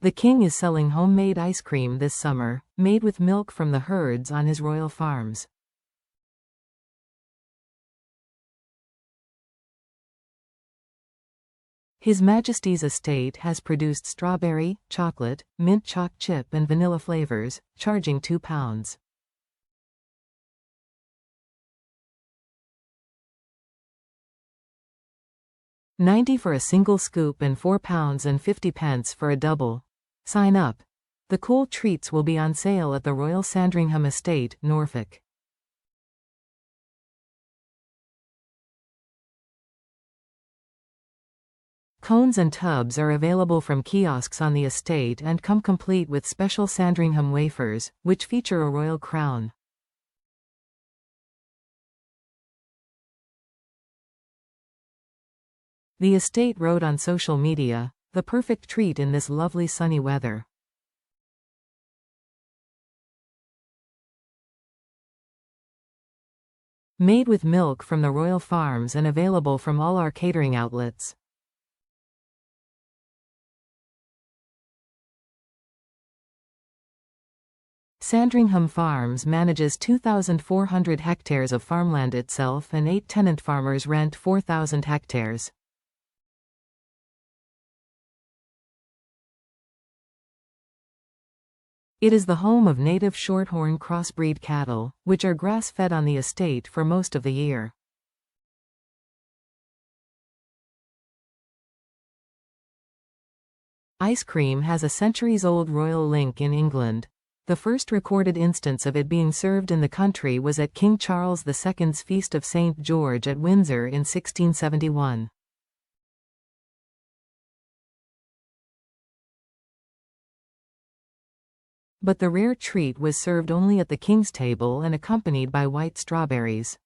The king is selling homemade ice cream this summer, made with milk from the herds on his royal farms. His Majesty's estate has produced strawberry, chocolate, mint choc chip and vanilla flavors, charging £2. £90 for a single scoop and £4.50 for a double. Sign up. The cool treats will be on sale at the Royal Sandringham Estate, Norfolk. Cones and tubs are available from kiosks on the estate and come complete with special Sandringham wafers, which feature a royal crown. The estate wrote on social media, "The perfect treat in this lovely sunny weather." Made with milk from the royal farms and available from all our catering outlets. Sandringham Farms manages 2,400 hectares of farmland itself, and 8 tenant farmers rent 4,000 hectares. It is the home of native shorthorn crossbreed cattle, which are grass-fed on the estate for most of the year. Ice cream has a centuries-old royal link in England. The first recorded instance of it being served in the country was at King Charles II's Feast of St. George at Windsor in 1671. But the rare treat was served only at the king's table and accompanied by white strawberries.